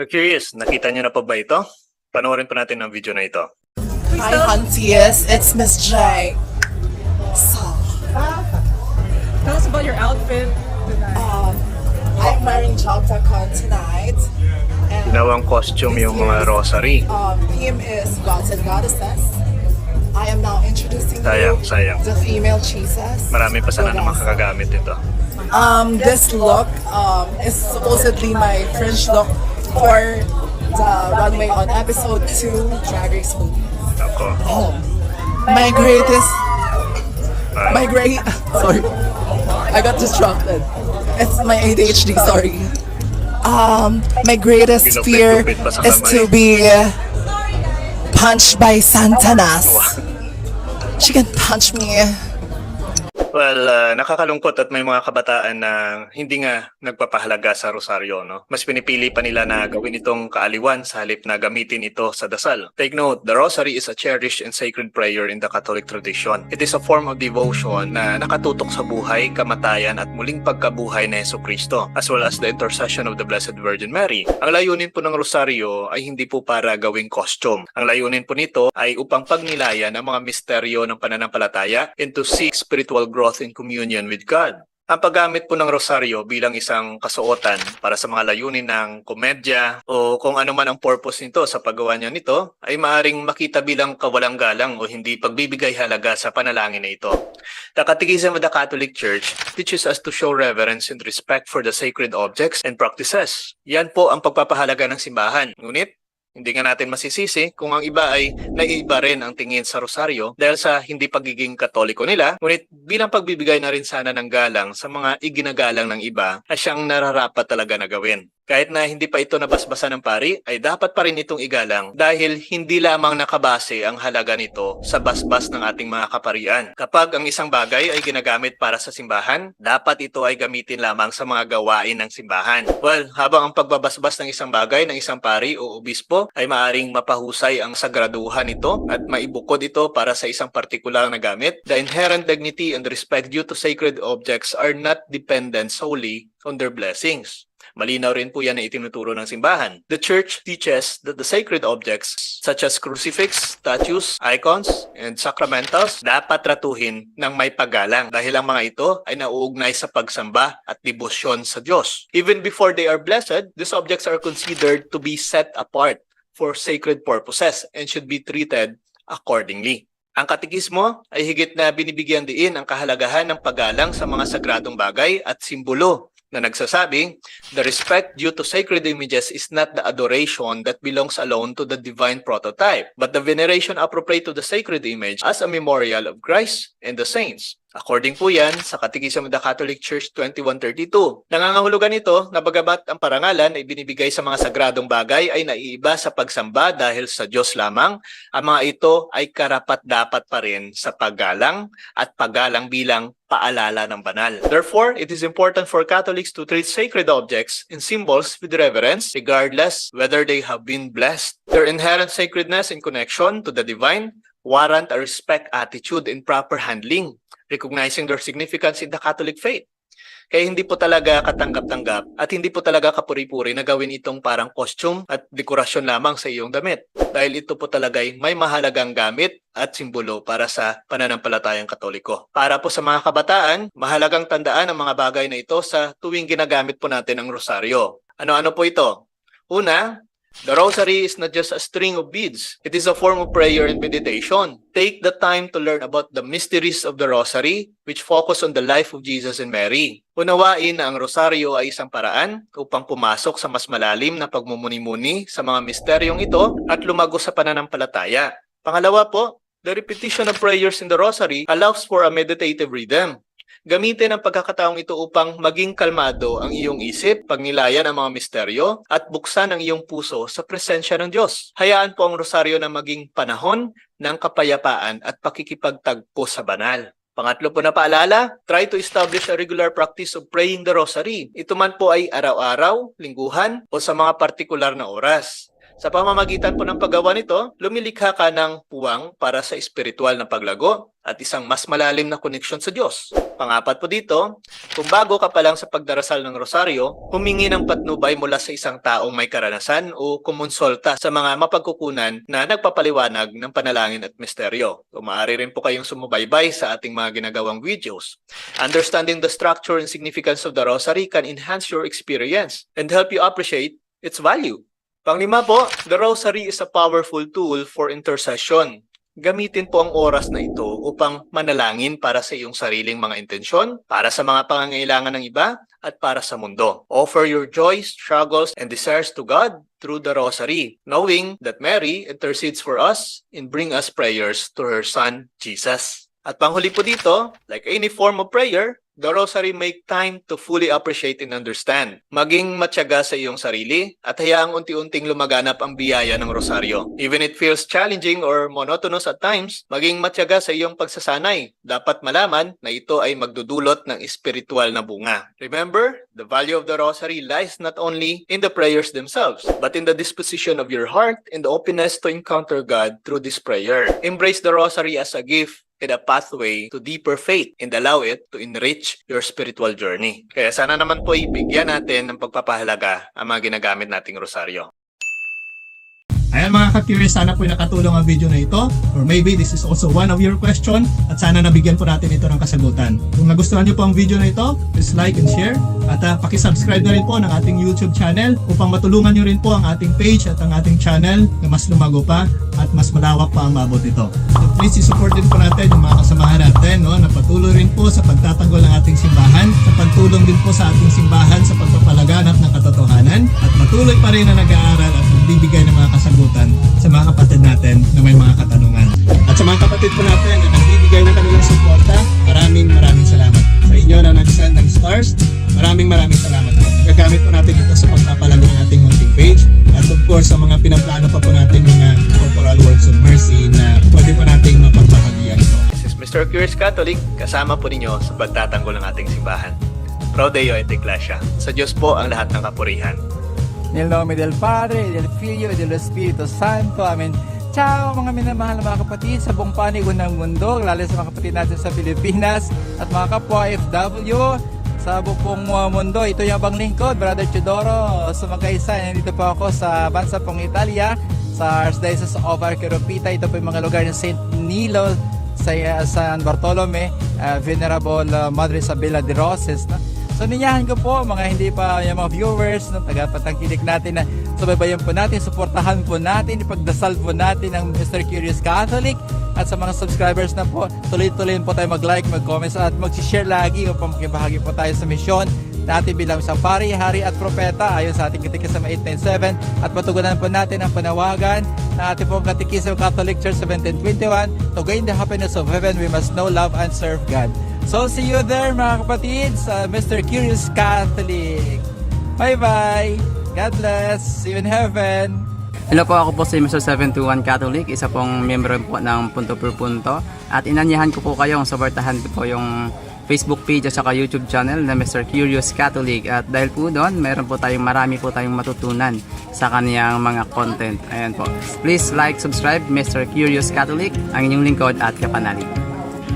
Curious, nakita niyo na pa ba ito? Panoorin pa natin ang video na ito. Hi, Hunties. It's Miss J. So, Tell us about your outfit tonight. I'm wearing Jogdacon tonight. And Ginawang costume yung mga rosary. theme is Gods and Goddesses. I am now introducing Sayang, you sayang. the female Jesus. Marami pa sana naman kakagamit ito. This look is supposedly my French look for the runway on episode 2 Drag Race movie. Ako. My greatest, sorry, I got distracted. It's my ADHD, sorry. My greatest fear Ginupit-gupit pa sa is kamay. to be punched by Santanas. She can punch me. Well, nakakalungkot at may mga kabataan na hindi nga nagpapahalaga sa rosaryo, no? Mas pinipili pa nila na gawin itong kaaliwan sa halip na gamitin ito sa dasal. Take note, the rosary is a cherished and sacred prayer in the Catholic tradition. It is a form of devotion na nakatutok sa buhay, kamatayan at muling pagkabuhay ni Jesucristo, as well as the intercession of the Blessed Virgin Mary. Ang layunin po ng rosaryo ay hindi po para gawing costume. Ang layunin po nito ay upang pagnilayan ang mga misteryo ng pananampalataya and to seek spiritual growth in communion with God. Ang paggamit po ng rosaryo bilang isang kasuotan para sa mga layunin ng komedya o kung ano man ang purpose nito sa paggawa niya nito ay maaring makita bilang kawalang-galang o hindi pagbibigay halaga sa panalangin na ito. The Catechism of the Catholic Church teaches us to show reverence and respect for the sacred objects and practices. Yan po ang pagpapahalaga ng simbahan. Ngunit, hindi nga natin masisisi kung ang iba ay naiiba rin ang tingin sa rosaryo dahil sa hindi pagiging katoliko nila, ngunit bilang pagbibigay na rin sana ng galang sa mga iginagalang ng iba na siyang nararapat talaga na gawin. Kahit na hindi pa ito nabasbasa ng pari, ay dapat pa rin itong igalang dahil hindi lamang nakabase ang halaga nito sa basbas ng ating mga kaparian. Kapag ang isang bagay ay ginagamit para sa simbahan, dapat ito ay gamitin lamang sa mga gawain ng simbahan. Well, habang ang pagbabasbas ng isang bagay ng isang pari o obispo ay maaring mapahusay ang sagraduhan nito at maibukod ito para sa isang partikular na gamit, the inherent dignity and respect due to sacred objects are not dependent solely on their blessings. Malinaw rin po yan na itinuturo ng simbahan. The Church teaches that the sacred objects such as crucifix, statues, icons, and sacramentals dapat tratuhin ng may paggalang dahil ang mga ito ay nauugnay sa pagsamba at debosyon sa Diyos. Even before they are blessed, these objects are considered to be set apart for sacred purposes and should be treated accordingly. Ang katekismo ay higit na binibigyan diin ang kahalagahan ng paggalang sa mga sagradong bagay at simbolo na nagsasabing, the respect due to sacred images is not the adoration that belongs alone to the divine prototype, but the veneration appropriate to the sacred image as a memorial of Christ and the saints. According po yan sa Catechism of the Catholic Church 2132. Nangangahulugan ito na bagamat ang parangalan ay binibigay sa mga sagradong bagay ay naiiba sa pagsamba dahil sa Diyos lamang, ang mga ito ay karapat-dapat pa rin sa paggalang at paggalang bilang paalala ng banal. Therefore, it is important for Catholics to treat sacred objects and symbols with reverence regardless whether they have been blessed. Their inherent sacredness in connection to the divine warrant a respect attitude and proper handling, recognizing their significance in the Catholic faith. Kaya hindi po talaga katanggap-tanggap at hindi po talaga kapuri-puri na gawin itong parang costume at dekorasyon lamang sa iyong damit. Dahil ito po talaga ay may mahalagang gamit at simbolo para sa pananampalatayang Katoliko. Para po sa mga kabataan, mahalagang tandaan ang mga bagay na ito sa tuwing ginagamit po natin ang rosaryo. Ano-ano po ito? Una, the rosary is not just a string of beads. It is a form of prayer and meditation. Take the time to learn about the mysteries of the rosary, which focus on the life of Jesus and Mary. Unawain na ang rosaryo ay isang paraan upang pumasok sa mas malalim na pagmumuni-muni sa mga misteryong ito at lumago sa pananampalataya. Pangalawa po, the repetition of prayers in the rosary allows for a meditative rhythm. Gamitin ang pagkakataong ito upang maging kalmado ang iyong isip, pagnilayan ang mga misteryo, at buksan ang iyong puso sa presensya ng Diyos. Hayaan po ang rosaryo na maging panahon ng kapayapaan at pakikipagtagpo sa banal. Pangatlo po na paalala, try to establish a regular practice of praying the rosary. Ito man po ay araw-araw, lingguhan, o sa mga partikular na oras. Sa pamamagitan po ng paggawa nito, lumilikha ka ng puwang para sa espiritual na paglago at isang mas malalim na koneksyon sa Diyos. Pang-apat po dito, kung bago ka pa lang sa pagdarasal ng rosaryo, humingi ng patnubay mula sa isang taong may karanasan o kumonsulta sa mga mapagkukunan na nagpapaliwanag ng panalangin at misteryo. O maaari rin po kayong sumubaybay sa ating mga ginagawang videos. Understanding the structure and significance of the rosary can enhance your experience and help you appreciate its value. Panglima po, the rosary is a powerful tool for intercession. Gamitin po ang oras na ito upang manalangin para sa iyong sariling mga intensyon, para sa mga pangangailangan ng iba, at para sa mundo. Offer your joys, struggles, and desires to God through the rosary, knowing that Mary intercedes for us and bring us prayers to her Son, Jesus. At panghuli po dito, like any form of prayer, the rosary make time to fully appreciate and understand. Maging matyaga sa iyong sarili at hayaang unti-unting lumaganap ang biyaya ng rosaryo. Even it feels challenging or monotonous at times, maging matyaga sa iyong pagsasanay. Dapat malaman na ito ay magdudulot ng espiritual na bunga. Remember, the value of the rosary lies not only in the prayers themselves, but in the disposition of your heart and the openness to encounter God through this prayer. Embrace the rosary as a gift and a pathway to deeper faith and allow it to enrich your spiritual journey. Kaya sana naman po ibigyan natin ng pagpapahalaga ang mga ginagamit nating rosaryo. Ayan mga ka-curious, sana po nakatulong ang video na ito, or maybe this is also one of your question at sana nabigyan po natin ito ng kasagutan. Kung nagustuhan niyo po ang video na ito, please like and share at pakisubscribe na rin po ng ating YouTube channel upang matulungan niyo rin po ang ating page at ang ating channel na mas lumago pa at mas malawak pa ang maabot ito. So please support din po natin yung mga kasamahan natin, no, na patuloy rin po sa pagtatanggol ng ating simbahan, sa pagtulong din po sa ating simbahan sa pagpapalaganap ng katotohanan at patuloy pa rin na nag-aaral at nagbibigay ng mga kasagutan sa mga kapatid natin na may mga katanungan. At sa mga kapatid po natin na nagbibigay ng kanilang suporta, maraming salamat. Sa inyo na nag-send ng stars, maraming salamat po. Gagamit po natin ito sa pagpapalago ng ating munting page at of course sa mga pinaplano pa po natin mga corporal works of mercy na pwede po nating mapagbahagian ito. This is Mr. Curious Catholic, kasama po ninyo sa pagtatanggol ng ating simbahan. Pro Deo et Ecclesia. Sa Diyos po ang lahat ng kapurihan. Nel nome del Padre, del Figlio, e dello Spirito Santo. Amen. Ciao mga minamahal na mga kapatid sa buong panig ng mundo, lalo sa mga kapatid natin sa Pilipinas at mga kapwa FW sa buong mundo. Ito yung abang lingkod, Brother Chidoro Sumagaysa. Nandito po ako sa bansa pong Italia, sa Archdiocese of Arqueropita. Ito po yung mga lugar ng St. Nilo, sa San Bartolome, Venerable Madre Isabela de Roses. No? So ninyahan ko po mga hindi pa yung mga viewers, no, tagapatangkilik natin na subaybayan po natin, suportahan po natin, ipagdasal po natin ang Mr. Curious Catholic at sa mga subscribers na po, tuloy-tuloy po tayo mag-like, mag-comments at mag-share lagi upang makibahagi po tayo sa misyon natin bilang isang pari, hari at propeta ayon sa ating Katekismo 897 at patugunan po natin ang panawagan na ating pong Katekismo Catholic Church 1721 to gain the happiness of heaven we must know, love and serve God. So see you there mga kapatid sa Mr. Curious Catholic. Bye-bye! God bless! See you in heaven! Hello po, ako po si Mr. 721 Catholic, isa pong miyembro po ng Punto per Punto. At inanyahan ko po kayong suportahan ko po yung Facebook page at saka YouTube channel na Mr. Curious Catholic. At dahil po doon, marami po tayong matutunan sa kaniyang mga content. Ayan po. Please like, subscribe, Mr. Curious Catholic, ang inyong lingkod at kapanalig.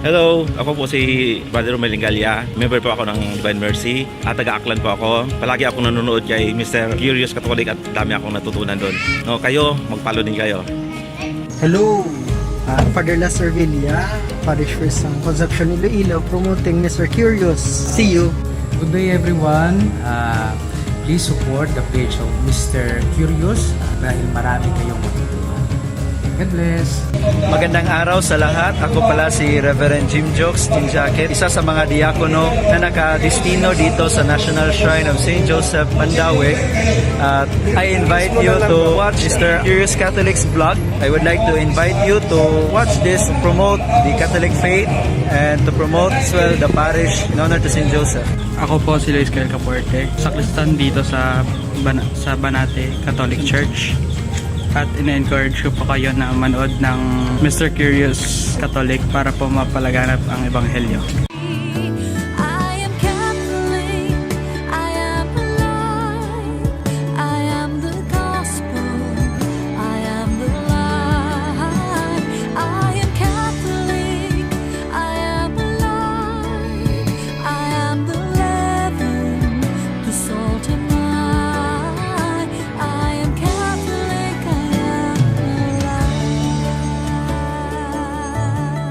Hello, ako po si Brother Romel Lingalia. Member po ako ng Divine Mercy at taga-Aklan po ako. Palagi akong nanonood kay Mr. Curious Catholic at dami akong natutunan doon. No, kayo, mag-follow din kayo. Hello, Father Lester Villa, Parish Priest ng Concepcion Iloilo, promoting Mr. Curious. See you! Good day everyone. Please support the page of Mr. Curious dahil marami kayong matutunan. God bless. Magandang araw sa lahat. Ako pala si Reverend Jim Jokes Jacket, isa sa mga diakono na nakadestino dito sa National Shrine of St. Joseph, Mandaue. I invite you to watch Mr. Curious Catholic's vlog. I would like to invite you to watch this, promote the Catholic faith and to promote as well the parish in honor to St. Joseph. Ako po si Luis Cael Capuerte, sakristan dito sa Banate Catholic Church. At ina-encourage ko po kayo na manood ng Mr. Curious Catholic para po mapalaganap ang Ebanghelyo.